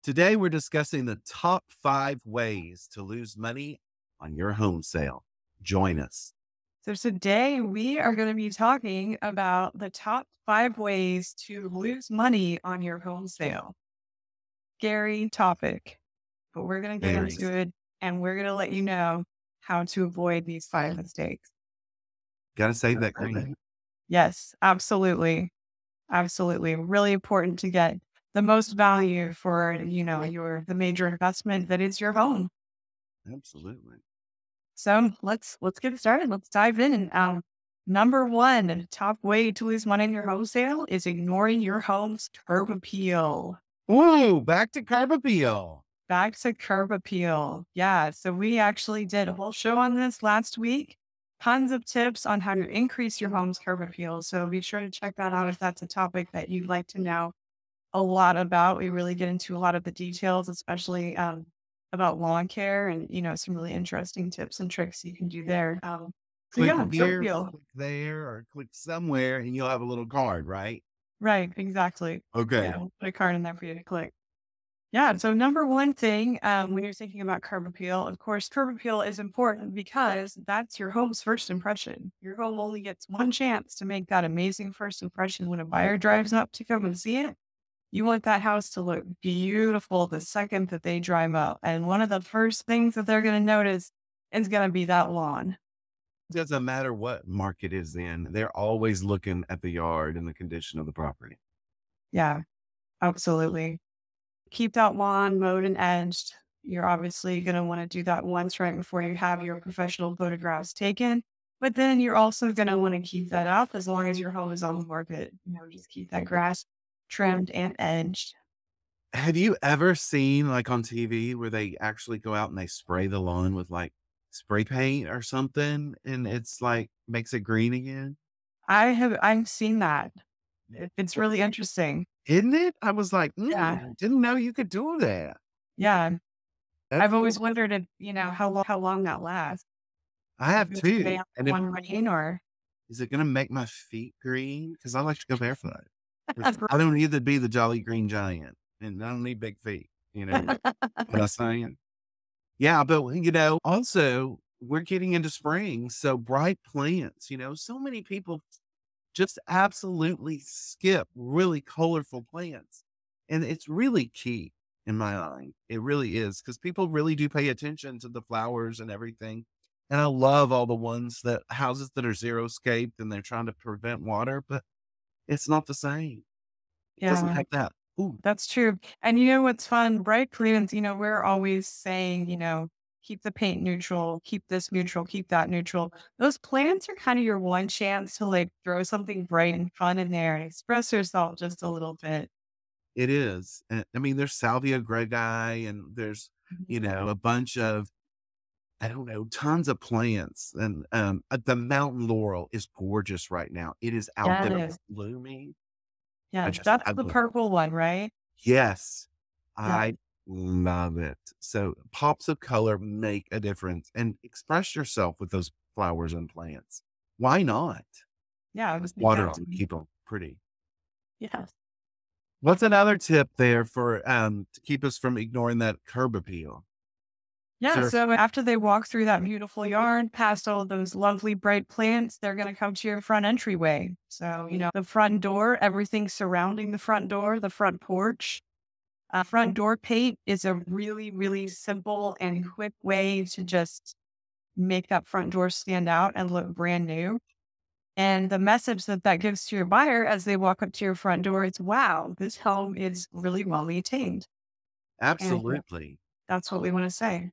Today, we're discussing the top 5 ways to lose money on your home sale. Join us. So today we are going to be talking about the top 5 ways to lose money on your home sale. Scary topic, but we're going to get Very. into it and we're going to let you know how to avoid these 5 mistakes. Got to save that green. Yes, absolutely. Absolutely. Really important to get the most value for, the major investment that is your home. Absolutely. So let's get started. Let's dive in. And number one, top way to lose money in your home sale is ignoring your home's curb appeal. Whoa, back to curb appeal. Back to curb appeal. Yeah. So we actually did a whole show on this last week. Tons of tips on how to increase your home's curb appeal. So be sure to check that out if that's a topic that you'd like to know a lot about. We really get into a lot of the details, especially about lawn care and, some really interesting tips and tricks you can do there. So Click yeah, curb here, appeal. click there, or click somewhere, and you'll have a little card, right? Right, exactly. Yeah, Okay. we'll put a card in there for you to click. Yeah, so number one thing when you're thinking about curb appeal, of course, curb appeal is important because that's your home's first impression. Your home only gets one chance to make that amazing first impression when a buyer drives up to come and see it. You want that house to look beautiful the second that they drive up. And one of the first things that they're going to notice is going to be that lawn. Doesn't matter what market is in, they're always looking at the yard and the condition of the property. Yeah, absolutely. Keep that lawn mowed and edged. You're obviously going to want to do that once right before you have your professional photographs taken. But then you're also going to want to keep that up as long as your home is on the market. Just keep that grass trimmed and edged. Have you ever seen, like, on TV where they actually go out and they spray the lawn with, like, spray paint or something, and it's, like, makes it green again? I've seen that. It's What really interesting. isn't it? I was like, Yeah. didn't know you could do that." Yeah. That's I've cool. always wondered if, how long that lasts. I If have it's stay too, on and if one rain or is it gonna make my feet green? Because I like to go barefoot. 'Cause I don't need to be the jolly green giant, and I don't need big feet, what I'm saying? Yeah, but, also, we're getting into spring, so bright plants, so many people just absolutely skip really colorful plants. And it's really key in my mind. It really is because people really do pay attention to the flowers and everything. And I love all the ones that houses that are zero scaped and they're trying to prevent water, but it's not the same. It doesn't yeah. have that. Ooh, That's true. And you know what's fun? Bright greens, we're always saying, keep the paint neutral, keep this neutral, keep that neutral. Those plants are kind of your one chance to like throw something bright and fun in there and express yourself just a little bit. it is. And, I mean, there's Salvia gregae and there's, Mhm. a bunch of I don't know, tons of plants and, the mountain laurel is gorgeous right now. It is out there Yes. blooming. Yes. That's I the love purple one, right? yes, Yeah. I love it. So pops of color make a difference and express yourself with those flowers and plants. Why not? Yeah. I was Water thinking, them, keep them pretty. yes. What's another tip there for, to keep us from ignoring that curb appeal? Yeah, Sure. so after they walk through that beautiful yard, past all of those lovely bright plants, they're going to come to your front entryway. So, the front door, everything surrounding the front door, the front porch. Front door paint is a really, really simple and quick way to just make that front door stand out and look brand new. And the message that that gives to your buyer as they walk up to your front door is, wow, this home is really well maintained. And Absolutely. that's what we want to say.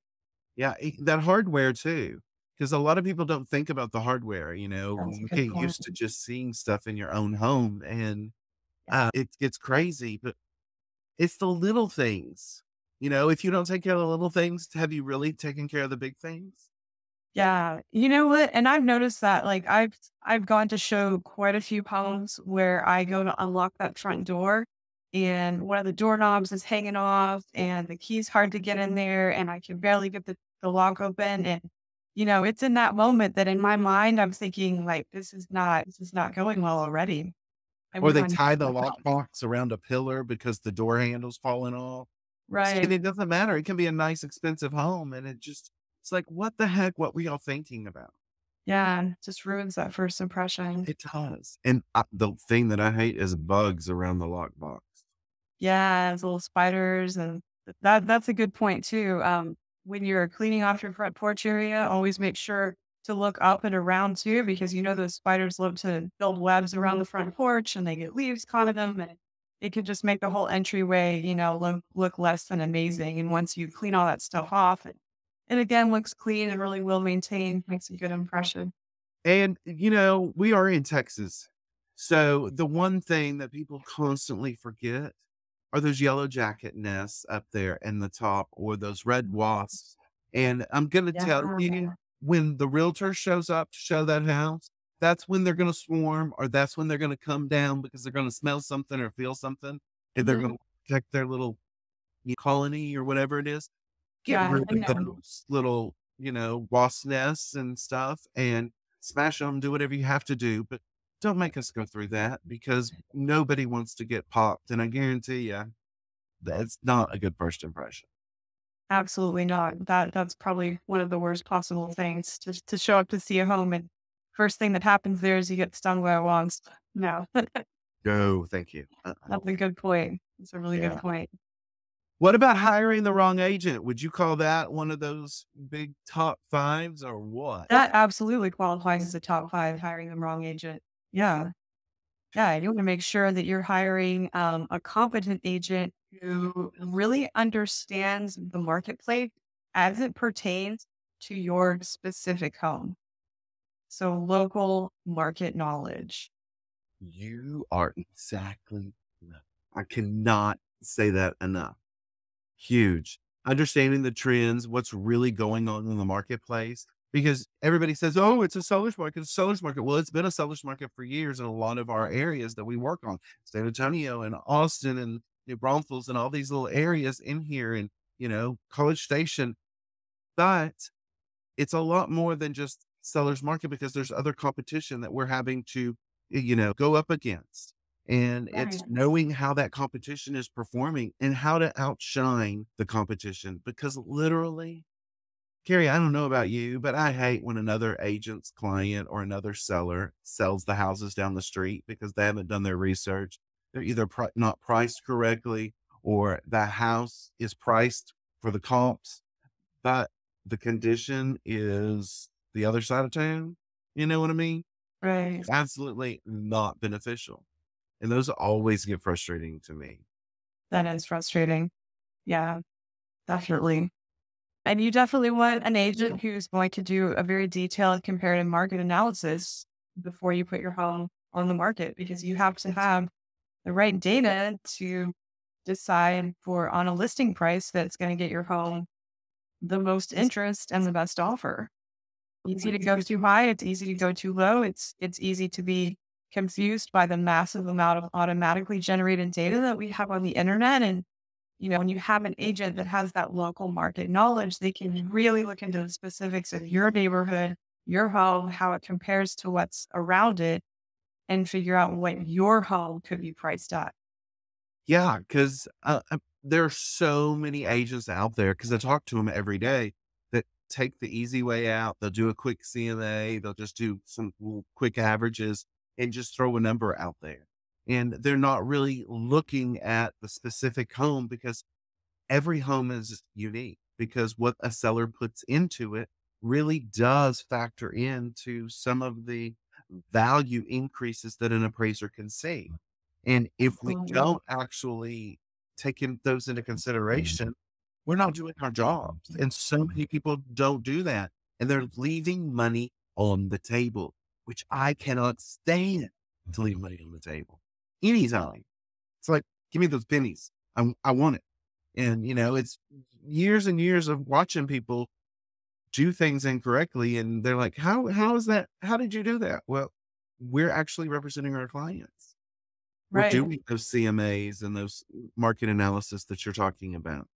Yeah, that hardware too, because a lot of people don't think about the hardware, That's a you good get point. used to just seeing stuff in your own home and, it gets crazy, but it's the little things, if you don't take care of the little things, have you really taken care of the big things? Yeah. You know what? And I've noticed that like I've gone to show quite a few homes where I go to unlock that front door and one of the doorknobs is hanging off and the key's hard to get in there and I can barely get the lock open. And it's in that moment that in my mind I'm thinking like this is not going well already. I Or wouldn't they mind tie the help. lockbox around a pillar because the door handle's falling off. Right. And it doesn't matter. It can be a nice, expensive home. And it's like, what the heck? What were y'all thinking about? Yeah. Just ruins that first impression. It does. And the thing that I hate is bugs around the lockbox. Yeah. Those little spiders. And that's a good point too. When you're cleaning off your front porch area, always make sure to look up and around too, because those spiders love to build webs around the front porch and they get leaves caught in them. And it could just make the whole entryway, look less than amazing. And once you clean all that stuff off, and again, looks clean and really well maintained, makes a good impression. And, we are in Texas. So the one thing that people constantly forget are those yellow jacket nests up there in the top or those red wasps. And I'm going to tell you, Yeah. when the realtor shows up to show that house, that's when they're going to swarm, or that's when they're going to come down because they're going to smell something or feel something. And they're Mhm. going to protect their little colony or whatever it is. Get Yeah, rid I of know. those little, wasp nests and stuff and smash them, do whatever you have to do, but don't make us go through that because nobody wants to get popped. And I guarantee you that's not a good first impression. Absolutely not. That's probably one of the worst possible things to show up to see a home and first thing that happens there is you get stung by a wasp. No, No, thank you. that's a good point. It's a really good Yeah. point. What about hiring the wrong agent? Would you call that one of those big top fives or what? That absolutely qualifies as a top five hiring the wrong agent. Yeah. Yeah. You want to make sure that you're hiring a competent agent who really understands the marketplace as it pertains to your specific home. So local market knowledge. You are exactly right. I cannot say that enough. Huge. Understanding the trends, what's really going on in the marketplace, because everybody says, "Oh, it's a seller's market, it's a seller's market." Well, it's been a seller's market for years in a lot of our areas that we work on. San Antonio and Austin and New Braunfels and all these little areas in here and, College Station. But it's a lot more than just seller's market because there's other competition that we're having to, go up against. And it's Right. knowing how that competition is performing and how to outshine the competition. Because literally, Carrie, I don't know about you, but I hate when another agent's client or another seller sells the houses down the street because they haven't done their research. They're either not priced correctly or the house is priced for the comps but the condition is the other side of town. You know what I mean? Right. Absolutely not beneficial. And those always get frustrating to me. That is frustrating. Yeah, definitely. And you definitely want an agent who's going to do a very detailed comparative market analysis before you put your home on the market because you have to have the right data to decide for on a listing price that's going to get your home the most interest and the best offer. Easy to go too high, it's easy to go too low. It's easy to be confused by the massive amount of automatically generated data that we have on the internet. And when you have an agent that has that local market knowledge, they can really look into the specifics of your neighborhood, your home, how it compares to what's around it, and figure out what your home could be priced at. Yeah, because there are so many agents out there because I talk to them every day that take the easy way out. They'll do a quick CMA, they'll just do some quick averages and just throw a number out there. And they're not really looking at the specific home because every home is unique because what a seller puts into it really does factor into some of the value increases that an appraiser can see. And if we Absolutely. don't actually take those into consideration, we're not doing our jobs. And so many people don't do that. And they're leaving money on the table, which I cannot stand to leave money on the table anytime. It's like, give me those pennies. I want it. And, it's years and years of watching people do things incorrectly. And they're like, how is that? How did you do that? Well, we're actually representing our clients. We're Right. doing those CMAs and those market analysis that you're talking about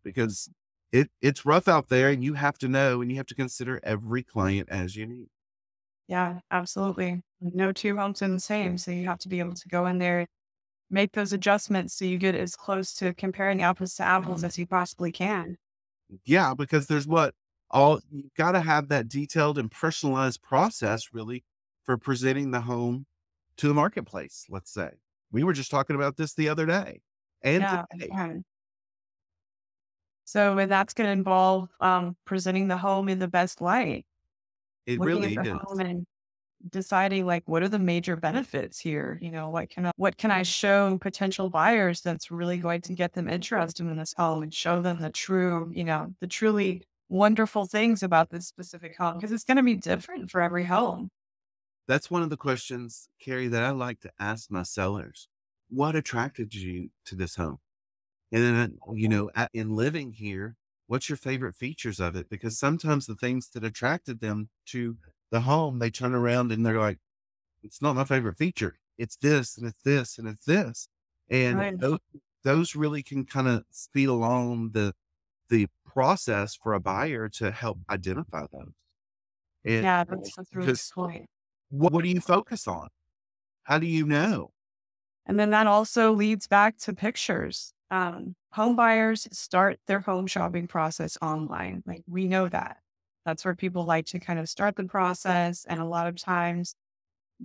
because it's rough out there and you have to know and you have to consider every client as unique. Yeah, absolutely. No two homes are the same. So you have to be able to go in there, make those adjustments so you get as close to comparing apples to apples as you possibly can. Yeah, because there's what all you got to have that detailed and personalized process really for presenting the home to the marketplace. Let's say we were just talking about this the other day and Yeah. today. Okay. So, and that's going to involve presenting the home in the best light, It looking at really the home is. and deciding like what are the major benefits here? What can I show potential buyers that's really going to get them interested in this home and show them the truly wonderful things about this specific home because it's going to be different for every home. That's one of the questions, Carrie, that I like to ask my sellers. What attracted you to this home? And then, in living here, what's your favorite features of it? Because sometimes the things that attracted them to the home, they turn around and they're like, it's not my favorite feature. It's this and it's this and it's this. And Right. those really can kind of speed along the process for a buyer to help identify those. And Yeah, that's really because sweet. what do you focus on? How do you know? And then that also leads back to pictures. Home buyers start their home shopping process online. Like we know that. That's where people like to kind of start the process. And a lot of times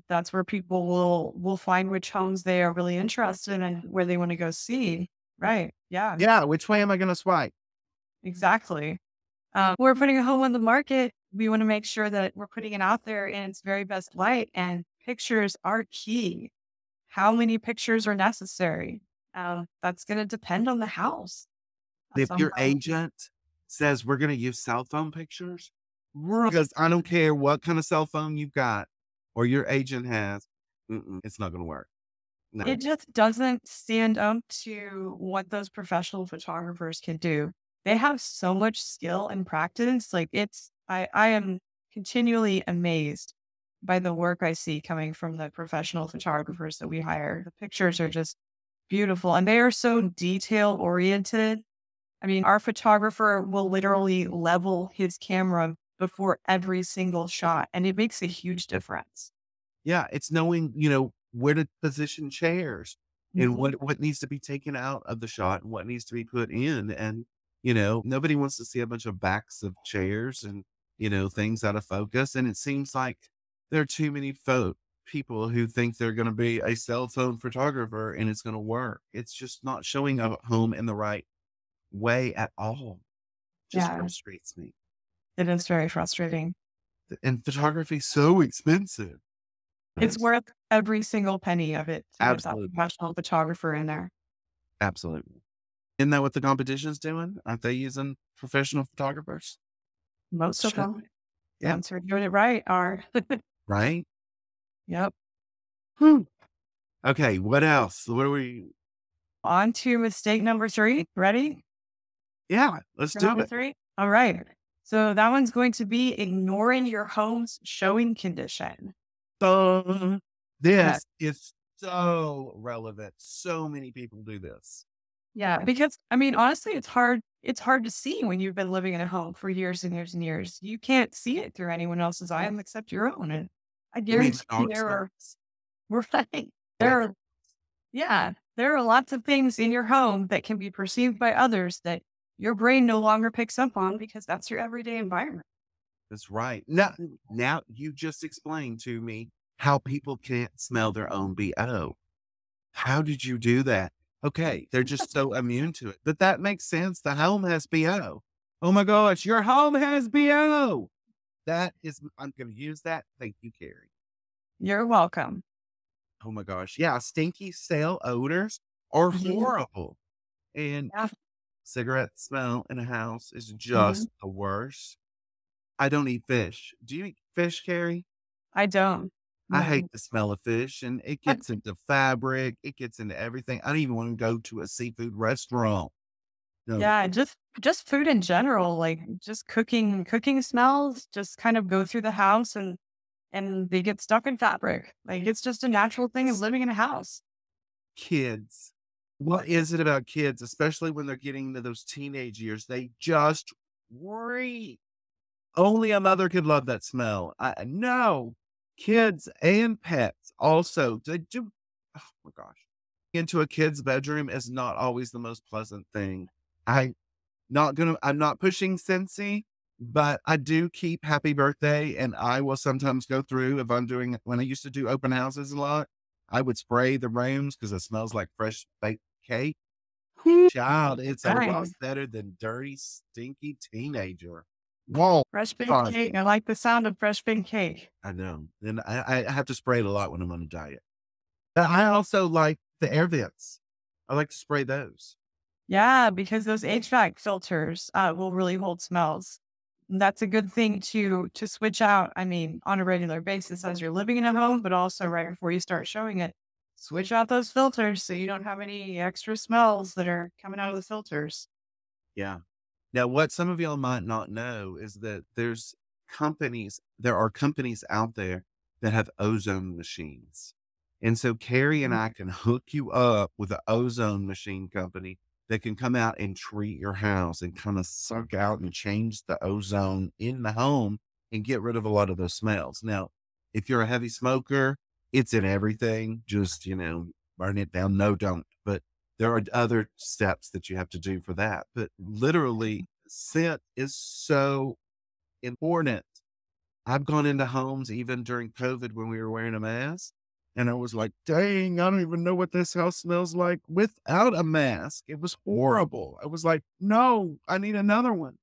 that's where people will find which homes they are really interested in and where they want to go see. Right. Yeah, Yeah, which way am I going to swipe? exactly. We're putting a home on the market. We want to make sure that we're putting it out there in its very best light. And pictures are key. How many pictures are necessary? That's going to depend on the house. If Some your agent says we're going to use cell phone pictures, because I don't care what kind of cell phone you've got or your agent has, it's not going to work. No. It just doesn't stand up to what those professional photographers can do. They have so much skill and practice. Like I am continually amazed by the work I see coming from the professional photographers that we hire. The pictures are just beautiful and they are so detail oriented. I mean, our photographer will literally level his camera before every single shot, and it makes a huge difference. Yeah, it's knowing, where to position chairs and Mhm. what needs to be taken out of the shot and what needs to be put in. And, nobody wants to see a bunch of backs of chairs and, things out of focus. And it seems like there are too many people who think they're going to be a cell phone photographer and it's going to work. It's just not showing a home in the right way at all. Just Yeah, frustrates me. it is very frustrating. And photography is so expensive. It's worth every single penny of it to get that Absolutely. professional photographer in there. Absolutely. Isn't that what the competition's doing? Aren't they using professional photographers? Most of Shit. them, the Yeah. ones who are doing it right are. Right? Yep. Whew. Okay. What else? What are we? On to mistake number 3. Ready Yeah. Let's for do number it. 3? All right. So that one's going to be ignoring your home's showing condition. Dun. Yeah. This is so relevant. So many people do this. Yeah. Because I mean, honestly, it's hard to see when you've been living in a home for years and years and years. You can't see it through anyone else's eyes except your own. And I You mean the guarantee you dark spots? right. Yeah. There are Yeah, there are lots of things in your home that can be perceived by others that your brain no longer picks up on because that's your everyday environment. That's right. Now you just explained to me how people can't smell their own BO. How did you do that? Okay, they're just so immune to it. But that makes sense. The home has BO. Oh my gosh, your home has BO. I'm going to use that. Thank you, Carrie. You're welcome. Oh my gosh. Yeah, stinky stale odors are Mhm. horrible. And Yeah. cigarette smell in a house is Mhm. just the worst. I don't eat fish. Do you eat fish, Carrie? I don't. I hate No. the smell of fish and it gets into fabric. It gets into everything. I don't even want to go to a seafood restaurant. No. Yeah, just food in general, like just cooking smells just kind of go through the house and they get stuck in fabric. Like it's just a natural thing of living in a house. Kids. What is it about kids, especially when they're getting into those teenage years? They just worry. Only a mother could love that smell. No, kids and pets also. They do. Oh my gosh. Into a kid's bedroom is not always the most pleasant thing. I'm not pushing Scentsy, but I do keep happy birthday, and I will sometimes go through if I'm doing when I used to do open houses a lot, I would spray the rooms because it smells like fresh baked cake. Child, it's a lot Nice. better than dirty, stinky teenager. Whoa. Fresh baked God, cake. I like the sound of fresh baked cake. I know. And I have to spray it a lot when I'm on a diet. But I also like the air vents. I like to spray those. Yeah, because those HVAC filters will really hold smells. And that's a good thing to switch out. I mean, on a regular basis as you're living in a home, but also right before you start showing it, switch out those filters so you don't have any extra smells that are coming out of the filters. Yeah. Now, what some of y'all might not know is that there are companies out there that have ozone machines. And so Carrie and Mm. I can hook you up with an ozone machine company that can come out and treat your house and kind of suck out and change the ozone in the home and get rid of a lot of those smells. Now, if you're a heavy smoker, it's in everything. Just, burn it down. No, don't. But there are other steps that you have to do for that. But literally, scent is so important. I've gone into homes even during COVID when we were wearing a mask. And I was like, dang, I don't even know what this house smells like without a mask. It was horrible. I was like, no, I need another one.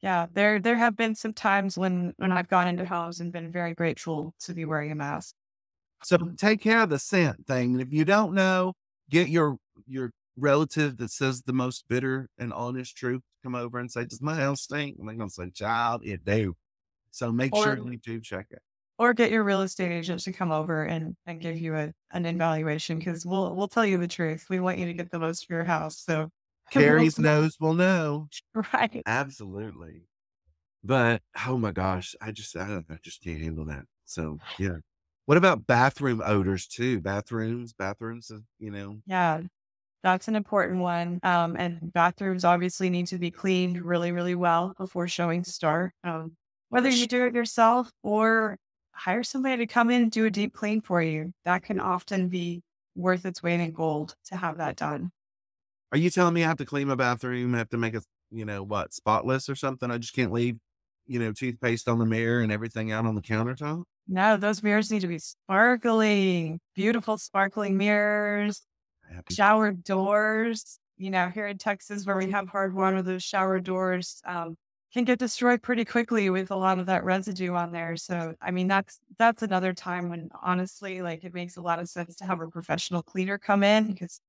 Yeah, there have been some times when I've gone into homes and been very grateful to be wearing a mask. So take care of the scent thing. And if you don't know, get your relative that says the most bitter and honest truth to come over and say, does my house stink? And they're gonna say, child, it do. So make sure Or you do check it. or get your real estate agent to come over and give you an evaluation because we'll tell you the truth. We want you to get the most for your house. So Carrie's nose will know. right. Absolutely. But oh my gosh, I just can't handle that. So yeah. What about bathroom odors too? Bathrooms, Yeah, that's an important one. And bathrooms obviously need to be cleaned really, really well before showings start. Whether you do it yourself or hire somebody to come in and do a deep clean for you, that can often be worth its weight in gold to have that done. Are you telling me I have to clean my bathroom? I have to make it, what, spotless or something? I just can't leave, toothpaste on the mirror and everything out on the countertop? No, those mirrors need to be sparkling, beautiful sparkling mirrors, Happy. shower doors. Here in Texas where we have hard water, those shower doors can get destroyed pretty quickly with a lot of that residue on there. So, I mean, that's another time when honestly, like it makes a lot of sense to have a professional cleaner come in because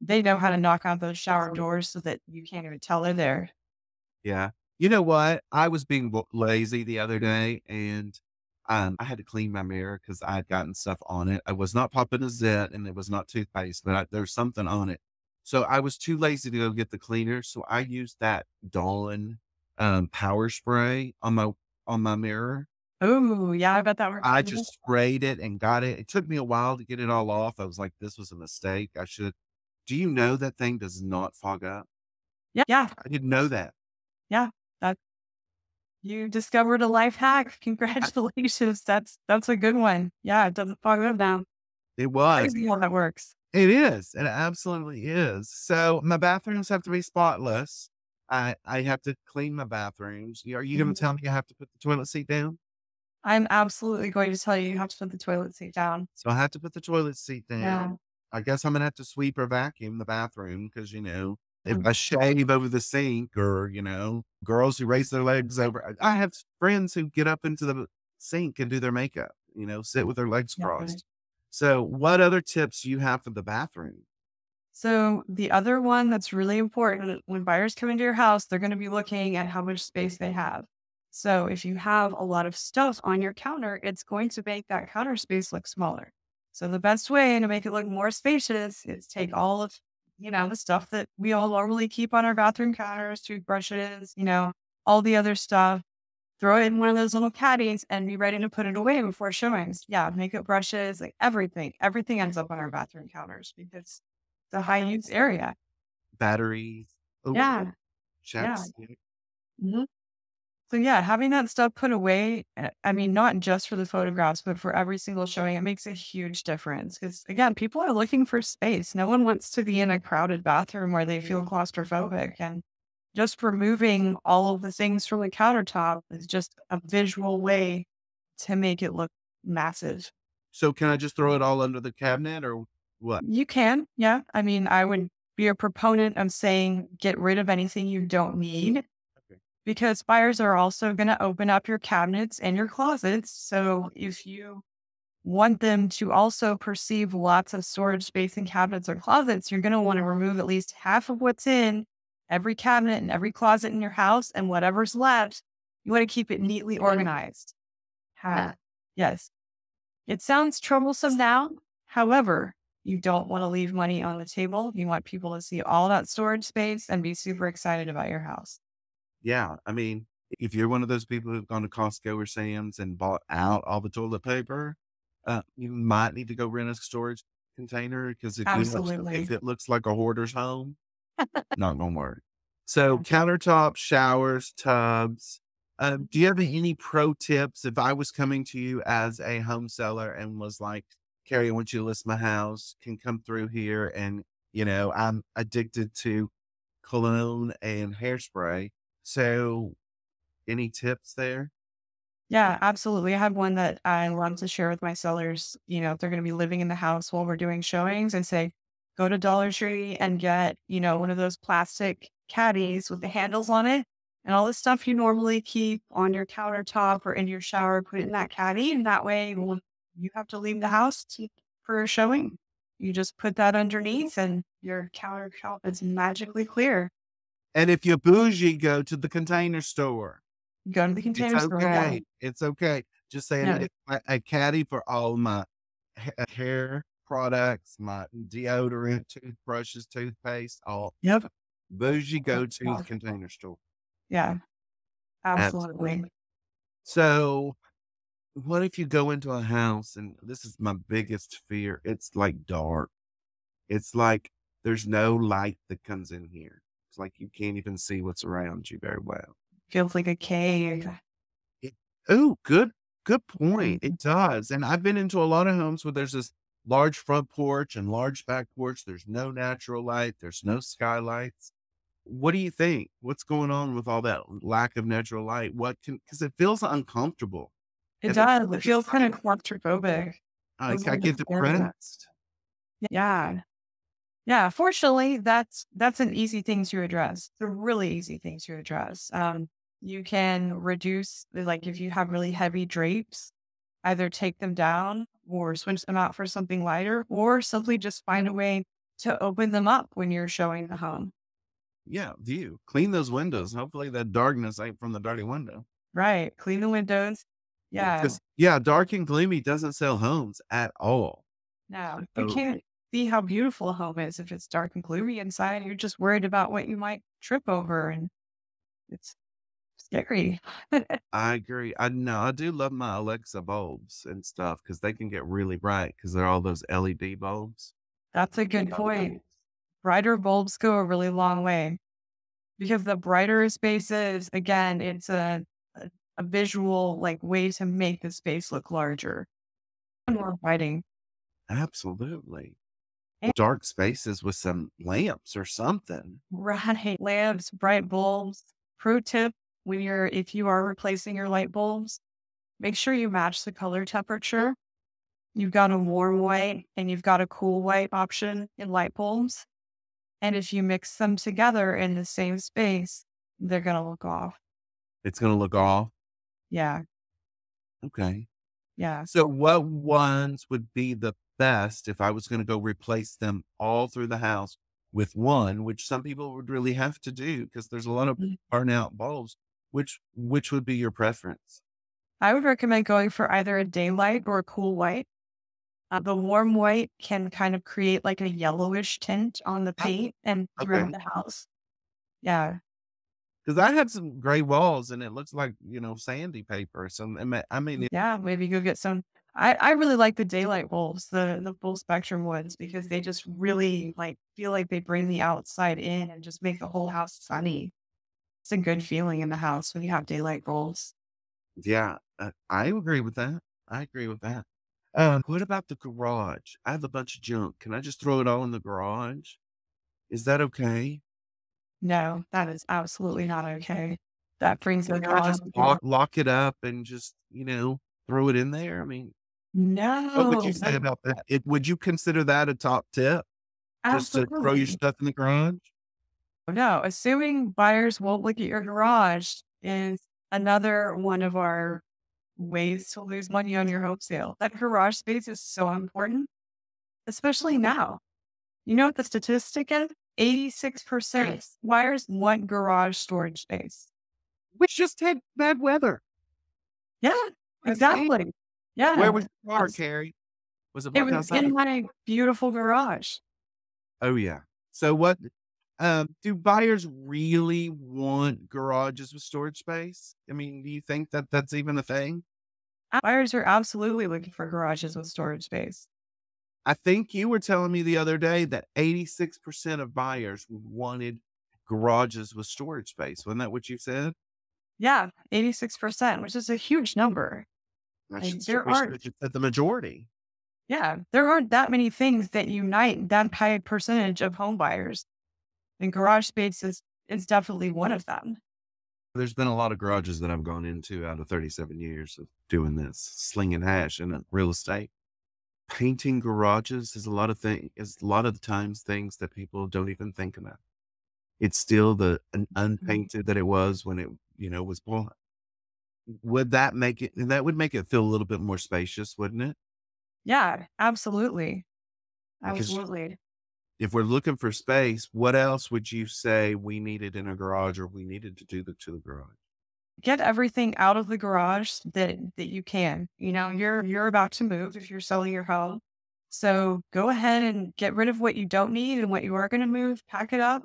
they know how to knock out those shower doors so that you can't even tell they're there. Yeah. You know what? I was being lazy the other day and I had to clean my mirror because I had gotten stuff on it. I was not popping a zit and it was not toothpaste, but there's something on it. So I was too lazy to go get the cleaner. So I used that Dawn power spray on my mirror. Oh, yeah, I bet that works. I just sprayed it and got it. It took me a while to get it all off. I was like, this was a mistake. Do you know that thing does not fog up? Yeah, yeah, I didn't know that. yeah. That you discovered a life hack. Congratulations. That's a good one. Yeah, it doesn't fog them down. It was. Crazy how that works. It is. It absolutely is. So my bathrooms have to be spotless. I have to clean my bathrooms. Are you going Mhm. to tell me I have to put the toilet seat down? I'm absolutely going to tell you you have to put the toilet seat down. So I have to put the toilet seat Yeah. down. I guess I'm going to have to sweep or vacuum the bathroom because, if Mm. I shave over the sink or, girls who raise their legs over, I have friends who get up into the sink and do their makeup, sit with their legs Yeah. Right. crossed. So what other tips you have for the bathroom? So the other one that's really important when buyers come into your house, they're going to be looking at how much space they have. So if you have a lot of stuff on your counter, it's going to make that counter space look smaller. So the best way to make it look more spacious is take all of, the stuff that we all normally keep on our bathroom counters, toothbrushes, all the other stuff, throw it in one of those little caddies and be ready to put it away before showings. Yeah, makeup brushes, like everything. Everything ends up on our bathroom counters because it's a high use area. Batteries. Oh, Yeah, yeah. chapstick. Mhm. So yeah, having that stuff put away, I mean, not just for the photographs, but for every single showing, it makes a huge difference. Because again, people are looking for space. No one wants to be in a crowded bathroom where they feel claustrophobic. And just removing all of the things from the countertop is just a visual way to make it look massive. So can I just throw it all under the cabinet or what? You can, yeah. I mean, I would be a proponent of saying get rid of anything you don't need Okay. because buyers are also going to open up your cabinets and your closets. So if you want them to also perceive lots of storage space in cabinets or closets, you're going to want to remove at least half of what's in every cabinet and every closet in your house. And whatever's left, you want to keep it neatly organized. Yes. It sounds troublesome now. However, you don't want to leave money on the table. You want people to see all that storage space and be super excited about your house. Yeah. I mean, if you're one of those people who've gone to Costco or Sam's and bought out all the toilet paper, you might need to go rent a storage container because if Absolutely. it looks like a hoarder's home, not gonna work. So countertops, showers, tubs. Do you have any pro tips if I was coming to you as a home seller and was like, Carrie, I want you to list my house, can come through here and I'm addicted to cologne and hairspray. So any tips there? Yeah, absolutely. I have one that I love to share with my sellers. If they're going to be living in the house while we're doing showings, and say, go to Dollar Tree and get, one of those plastic caddies with the handles on it. And all the stuff you normally keep on your countertop or in your shower, put it in that caddy. And that way, when you have to leave the house for a showing, you just put that underneath and your countertop is magically clear. And if you bougie, go to the Container Store. Go to the It's container store. Yeah. okay. It's okay. Just say I No. need a caddy for all my hair products, my deodorant, toothbrushes, toothpaste, all. Yep. Bougie, go to the Container Store. Yeah. Absolutely. Absolutely. So, what if you go into a house and this is my biggest fear? It's like dark. It's like there's no light that comes in here. It's like you can't even see what's around you very well. Feels like a cave. It Oh, good point. It does, and I've been into a lot of homes where there's this large front porch and large back porch. There's no natural light. There's no skylights. What do you think? What's going on with all that lack of natural light? Because it feels uncomfortable. It And does. It feels kind of claustrophobic. I Feels I like get it's there. depressed. Yeah. Yeah. Fortunately, that's an easy thing to address. It's a really easy thing to address. You can reduce like if you have really heavy drapes, either take them down or switch them out for something lighter, or simply just find a way to open them up when you're showing the home. Yeah, view. Clean those windows. Hopefully that darkness ain't from the dirty window. Right. Clean the windows. Yeah, Yeah. because yeah, dark and gloomy doesn't sell homes at all. No, you So can't see how beautiful a home is if it's dark and gloomy inside. You're just worried about what you might trip over, and it's scary. I agree. I know I do love my Alexa bulbs and stuff because they can get really bright because they're all those LED bulbs. That's a good point. Brighter bulbs go a really long way because the brighter a space is, again, it's a visual like way to make the space look larger and more inviting. Absolutely. And Dark spaces with some lamps or something. right, lamps, bright bulbs. Pro tip: if you are replacing your light bulbs, make sure you match the color temperature. You've got a warm white and you've got a cool white option in light bulbs. And if you mix them together in the same space, they're going to look off. It's gonna look off. Yeah. Okay. Yeah. So what ones would be the best if I was gonna go replace them all through the house with one, which some people would really have to do because there's a lot of Mm. burnout bulbs. Which would be your preference? I would recommend going for either a daylight or a cool white. The warm white can kind of create like a yellowish tint on the paint and throughout Okay. the house. Yeah. Because I had some gray walls and it looks like, sandy paper. So, I mean, Yeah. Maybe go get some. I really like the daylight bulbs, the full spectrum ones, because they just really like feel like they bring the outside in and just make the whole house sunny. It's a good feeling in the house when you have daylight bulbs. Yeah, I agree with that. I agree with that. What about the garage? I have a bunch of junk. Can I just throw it all in the garage? Is that okay? No, that is absolutely not okay. That brings the Can I garage just down. lock it up and just, throw it in there? I mean, what would you No, say about that? Would you consider that a top tip? Just to throw your absolutely. stuff in the garage? No, assuming buyers won't look at your garage is another one of our ways to lose money on your home sale. That garage space is so important, especially now. You know what the statistic is? 86% buyers want garage storage space. We just had bad weather. Yeah, Okay. exactly. Where Yeah. was your car, Carrie? Was it It parked was outside? in my beautiful garage. Oh, yeah. So what, do buyers really want garages with storage space? I mean, do you think that that's even a thing? Buyers are absolutely looking for garages with storage space. I think you were telling me the other day that 86% of buyers wanted garages with storage space. Wasn't that what you said? Yeah, 86%, which is a huge number. I should Like there we should aren't have just said the majority. Yeah, there aren't that many things that unite that high percentage of home buyers, and garage space is definitely one of them. There's been a lot of garages that I've gone into out of 37 years of doing this, slinging hash in real estate. Painting garages is a lot of the times things that people don't even think about. It's still the Mhm. unpainted that it was when it, was bought. That would make it feel a little bit more spacious, wouldn't it? Yeah, absolutely. Because Absolutely. if we're looking for space, what else would you say we needed in a garage or we needed to do to the garage? Get everything out of the garage that you can. You know, you're about to move if you're selling your home. So go ahead and get rid of what you don't need and what you are going to move, pack it up,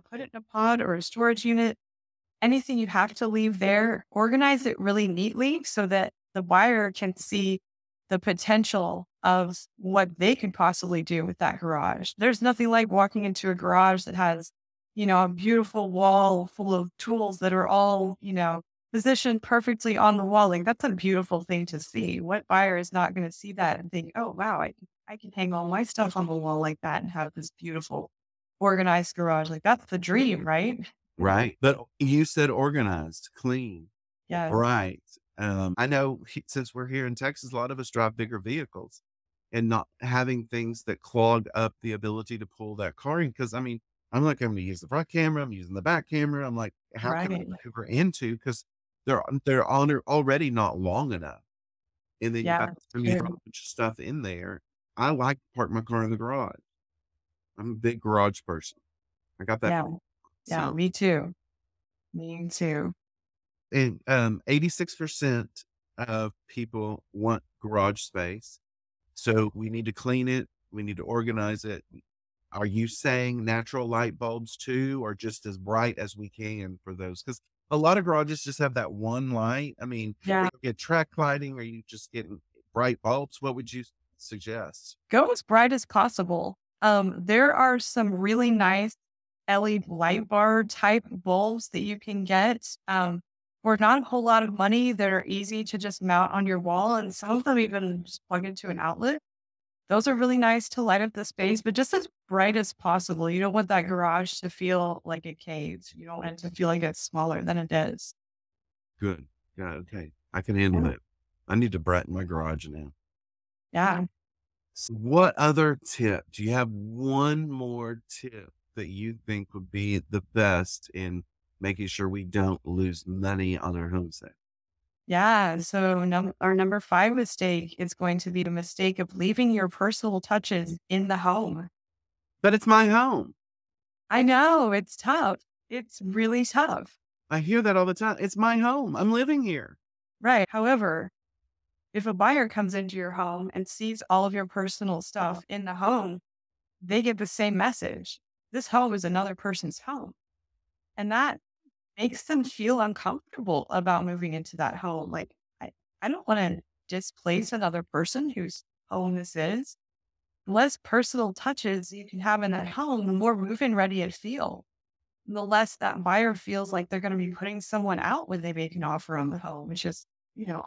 put it in a pod or a storage unit. Anything you have to leave there, organize it really neatly so that the buyer can see the potential of what they could possibly do with that garage. There's nothing like walking into a garage that has, a beautiful wall full of tools that are all, positioned perfectly on the wall. Like that's a beautiful thing to see. What buyer is not going to see that and think, oh, wow, I can hang all my stuff on the wall like that and have this beautiful organized garage. Like that's the dream, right? Right. But you said organized, clean, Yes. bright. I know since we're here in Texas, a lot of us drive bigger vehicles and not having things that clog up the ability to pull that car in. Cause I mean, I'm not going to use the front camera. I'm using the back camera. I'm like, how can I Right. maneuver into? Cause they're already not long enough. And then by Yeah, the time you throw a true. bunch of stuff in there, I like to park my car in the garage. I'm a big garage person. I got that. Yeah, yeah, So, me too. Me too. and 86% of people want garage space. So we need to clean it. We need to organize it. Are you saying natural light bulbs too, or just as bright as we can for those? Because a lot of garages just have that one light. I mean, Yeah, you get track lighting, or you just getting bright bulbs. What would you suggest? go as bright as possible. There are some really nice LED light bar type bulbs that you can get for not a whole lot of money that are easy to just mount on your wall, and some of them even just plug into an outlet. Those are really nice to light up the space, but just as bright as possible. You don't want that garage to feel like a cave. You don't want it to feel like it's smaller than it is. Good. Yeah. Okay. I can handle Yeah. that. I need to brighten my garage now. Yeah. So what other tip? Do you have one more tip that you think would be the best in making sure we don't lose money on our home sale? Yeah. So our number five mistake is going to be the mistake of leaving your personal touches in the home. But it's my home. I know it's tough. It's really tough. I hear that all the time. It's my home. I'm living here. Right. However, if a buyer comes into your home and sees all of your personal stuff in the home, they get the same message. This home is another person's home. And that makes them feel uncomfortable about moving into that home. Like, I don't want to displace another person whose home this is. The less personal touches you can have in that home, the more move-in ready it feel. the less that buyer feels like they're going to be putting someone out when they make an offer on the home, which is,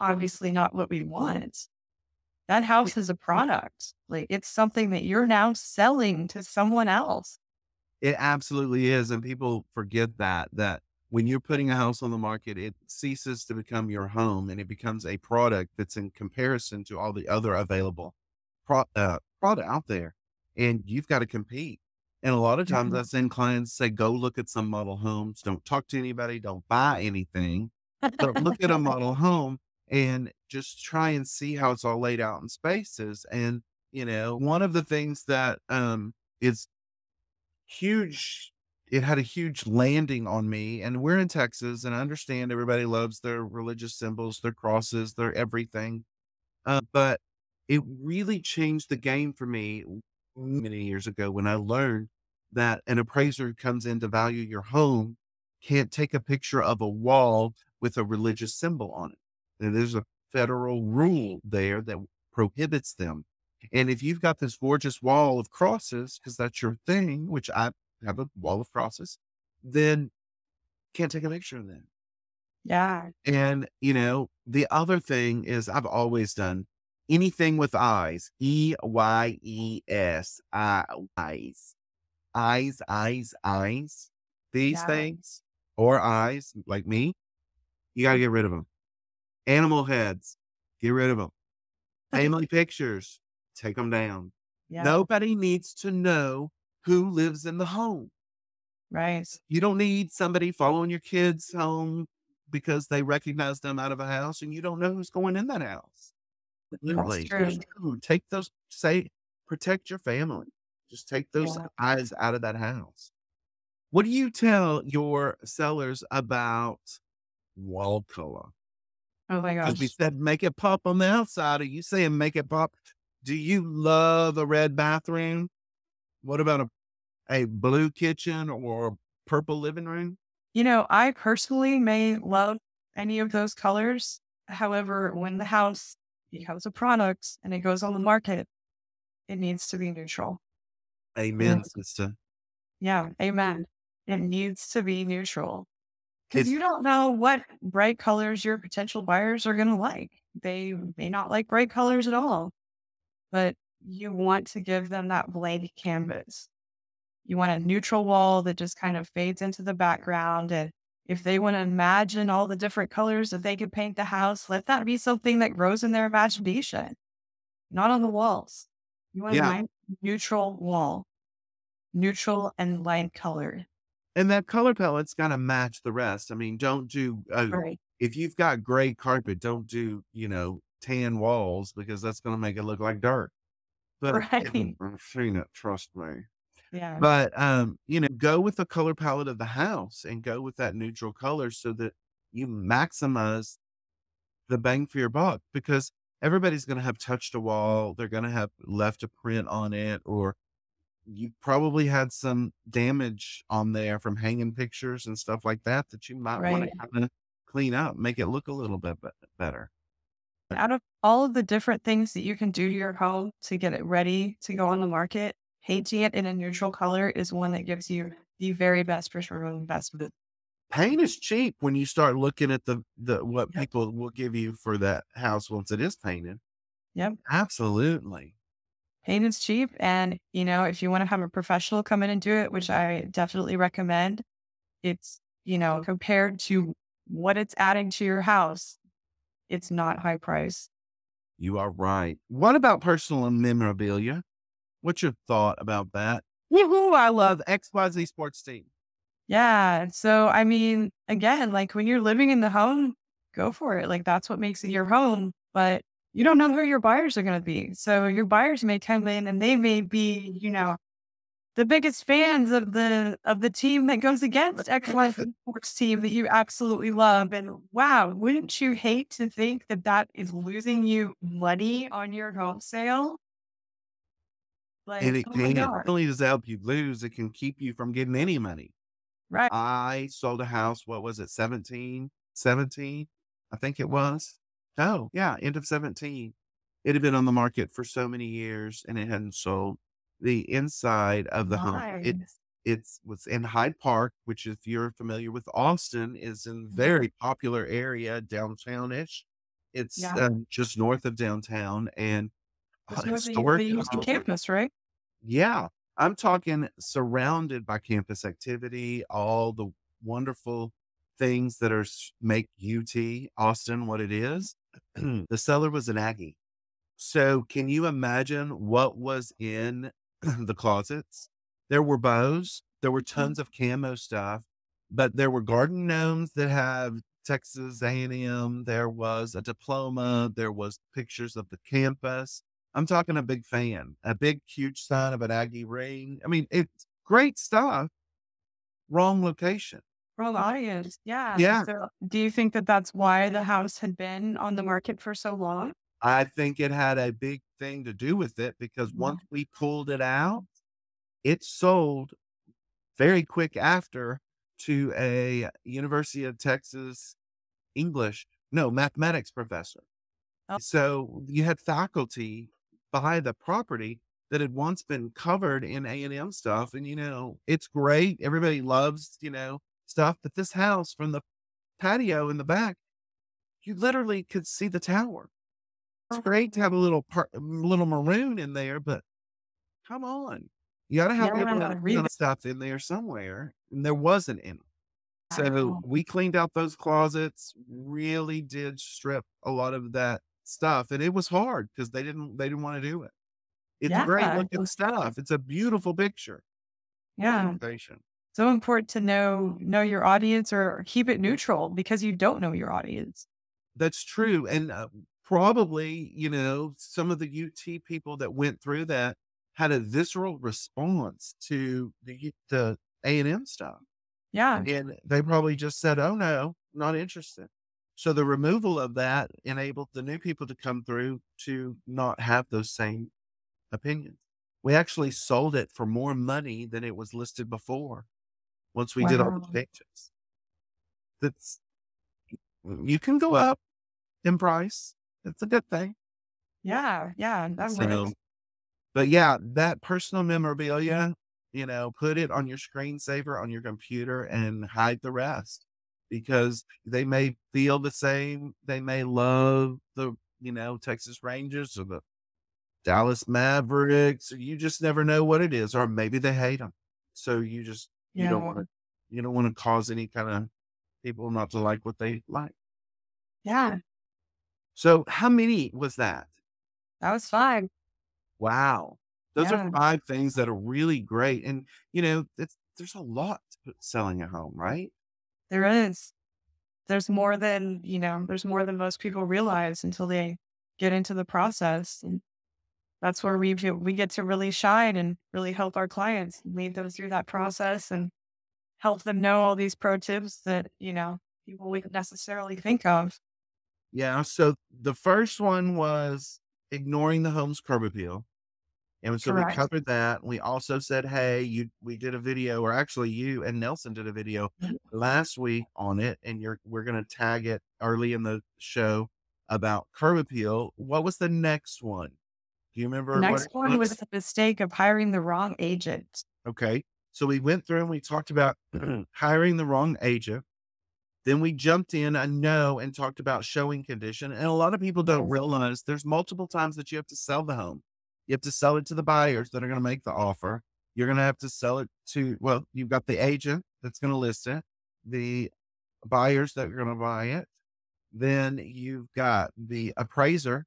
obviously not what we want. That house is a product. Like it's something that you're now selling to someone else. It absolutely is, and people forget that when you're putting a house on the market, it ceases to become your home, and it becomes a product that's in comparison to all the other available product out there, and you've got to compete. And a lot of times Mhm. I send clients say, "Go look at some model homes. Don't talk to anybody. Don't buy anything, but look at a model home and just try and see how it's all laid out in spaces." And one of the things that is huge, it had a huge landing on me, and we're in Texas, and I understand everybody loves their religious symbols, their crosses, their everything. But it really changed the game for me many years ago when I learned that an appraiser who comes in to value your home can't take a picture of a wall with a religious symbol on it. And there's a federal rule there that prohibits them. And if you've got this gorgeous wall of crosses, because that's your thing, which I have a wall of crosses, then can't take a picture of them. Yeah. And, the other thing is I've always done anything with eyes, EYES, eyes, eyes, these Yeah. things or eyes like me, you got to get rid of them. Animal heads, get rid of them. Family pictures, take them down. Yeah. Nobody needs to know who lives in the home. Right. You don't need somebody following your kids home because they recognize them out of a house and you don't know who's going in that house. That's Literally, true. just take those, protect your family. Just take those Yeah. eyes out of that house. What do you tell your sellers about wall color? Oh my Because we gosh. said make it pop on the outside. Are you saying make it pop? Do you love a red bathroom? What about a blue kitchen or purple living room? I personally may love any of those colors. However, when the house becomes a product and it goes on the market, it needs to be neutral. Amen, Mm. sister. Yeah. Amen. It needs to be neutral because It's you don't know what bright colors your potential buyers are going to like. They may not like bright colors at all, but you want to give them that blank canvas. You want a neutral wall that just kind of fades into the background. And if they want to imagine all the different colors that they could paint the house, let that be something that grows in their imagination, not on the walls. You want a yeah, nice neutral wall, neutral and light colored. and that color palette's gotta match the rest. I mean, don't do Right. if you've got gray carpet, don't do, tan walls because that's gonna make it look like dirt. But Right. I've seen it, trust me. Yeah. But, go with the color palette of the house and go with that neutral color so that you maximize the bang for your buck because everybody's gonna have touched a wall, they're gonna have left a print on it, or you probably had some damage on there from hanging pictures and stuff like that that you might wanna Right. kinda clean up, make it look a little bit better. Out of all of the different things that you can do to your home to get it ready to go on the market, painting it in a neutral color is one that gives you the very best return on investment. Paint is cheap when you start looking at the what Yep. people will give you for that house once it is painted. Yep. Absolutely. Paint is cheap. And, if you want to have a professional come in and do it, which I definitely recommend, it's, compared to what it's adding to your house, it's not high price. You are right. What about personal memorabilia? What's your thought about that? Woohoo! I love XYZ sports team. Yeah. So, I mean, again, like when you're living in the home, go for it. Like that's what makes it your home. But you don't know who your buyers are going to be. So your buyers may come in and they may be, the biggest fans of the team that goes against XY sports team that you absolutely love. And wow, wouldn't you hate to think that that is losing you money on your home sale? And Like, it oh my can not god, only does it help you lose, it can keep you from getting any money. right? I sold a house, what was it, 17? I think it was. Oh, yeah, end of 17. It had been on the market for so many years and it hadn't sold. The inside of the home, it Nice. It's was in Hyde Park, which if you're familiar with Austin, is in a very popular area, downtown-ish. It's, Yeah. just north of downtown and It's north of historic the UC campus, right? yeah, I'm talking surrounded by campus activity, all the wonderful things that are make UT Austin what it is. The seller was an Aggie. So can you imagine what was in the closets? There were bows, there were tons of camo stuff, but there were garden gnomes that have Texas A&M, there was a diploma, there was pictures of the campus. I'm talking a big fan, a big, huge sign of an Aggie ring. I mean, it's great stuff, wrong location. Wrong audience. Yeah. Yeah, So do you think that that's why the house had been on the market for so long? I think it had a big thing to do with it because Yeah. once we pulled it out, it sold very quick after to a University of Texas English, no, mathematics professor. Oh, So you had faculty buy the property that had once been covered in A&M stuff. And, it's great. Everybody loves, stuff. But this house from the patio in the back, you literally could see the tower. It's great to have a little little maroon in there, but come on. You gotta have yeah. Read stuff in there somewhere, and there wasn't any. So that. we cleaned out those closets, really did strip a lot of that stuff, and it was hard because they didn't wanna do it. It's Yeah. great looking stuff. It's a beautiful picture. Yeah. Presentation. So important to know your audience or keep it neutral because you don't know your audience. That's true, and, probably, some of the UT people that went through that had a visceral response to the A&M stuff. Yeah. And they probably just said, "Oh, no, not interested." So the removal of that enabled the new people to come through to not have those same opinions. We actually sold it for more money than it was listed before once we did all the Wow. changes. That's you can go up in price. It's a good thing. Yeah. Yeah. That So, works. but yeah, that personal memorabilia, put it on your screensaver on your computer and hide the rest because they may feel the same. They may love the, Texas Rangers or the Dallas Mavericks. Or you just never know what it is, or maybe they hate them. So you don't Yeah. want to, you don't want to cause any kind of people not to like what they like. Yeah. So how many was that? That was fine. Wow. Those are Yeah. 5 things that are really great, and, there's a lot to selling a home, right? There is. There's more than most people realize until they get into the process. And that's where we get to really shine and really help our clients, lead them through that process and help them know all these pro tips that, people wouldn't necessarily think of. Yeah, so the first one was ignoring the home's curb appeal, and so we Correct. covered that. We also said, "Hey, we did a video," or actually you and Nelson did a video last week on it, and we're gonna tag it early in the show about curb appeal. What was the next one? Do you The remember what next it one was was? the mistake of hiring the wrong agent. Okay. So we went through and we talked about hiring the wrong agent. Then we jumped in, I know, and talked about showing condition. And a lot of people don't Yes. realize there's multiple times that you have to sell the home. You have to sell it to the buyers that are going to make the offer. You're going to have to sell it to, well, you've got the agent that's going to list it, the buyers that are going to buy it. Then you've got the appraiser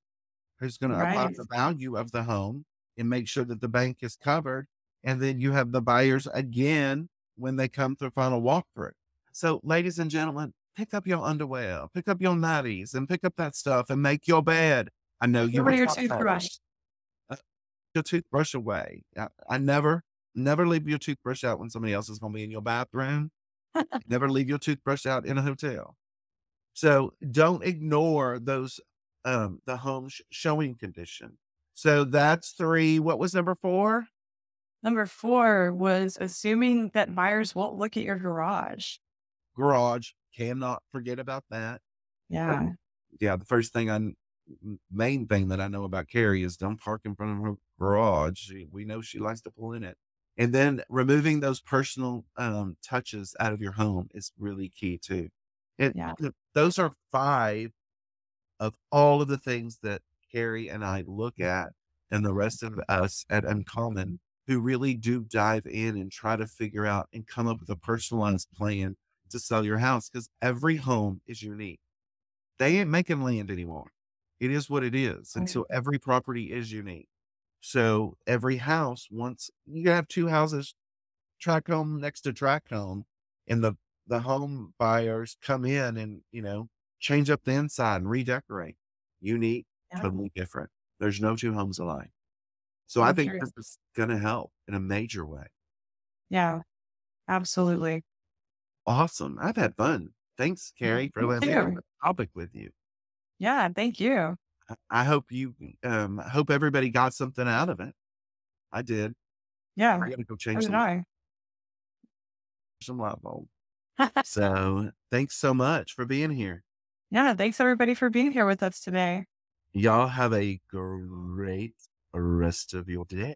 who's going to apply Right. the value of the home and make sure that the bank is covered. And then you have the buyers again when they come to final walkthrough. So, ladies and gentlemen, pick up your underwear, pick up your nighties, and pick up that stuff and make your bed. I know you Get rid were of your taught that. toothbrush. Uh, Your toothbrush away. I never leave your toothbrush out when somebody else is going to be in your bathroom. Never leave your toothbrush out in a hotel. So don't ignore those, the home showing condition. So that's 3. What was number 4? Number 4 was assuming that buyers won't look at your garage. Garage. Cannot forget about that. Yeah. Yeah, the first thing main thing that I know about Carrie is don't park in front of her garage. We know she likes to pull in it. And then removing those personal touches out of your home is really key too. Yeah. Those are 5 of all of the things that Carrie and I look at, and the rest of us at Uncommon, who really do dive in and try to figure out and come up with a personalized plan to sell your house, because every home is unique. They ain't making land anymore. It is what it is. And Right. so every property is unique. So every house, once you have 2 houses, tract home next to tract home, and the home buyers come in and, change up the inside and redecorate. Unique, Yeah. totally different. There's no 2 homes alike. So I So think true. this is gonna help in a major way. Yeah. Absolutely. Awesome. I've had fun. Thanks, Carrie, for Me letting me have too. the topic with you. Yeah. Thank you. I hope hope everybody got something out of it. I did. Yeah. I gotta go So change did I. some light bulbs. So thanks so much for being here. Yeah. Thanks everybody for being here with us today. Y'all have a great rest of your day.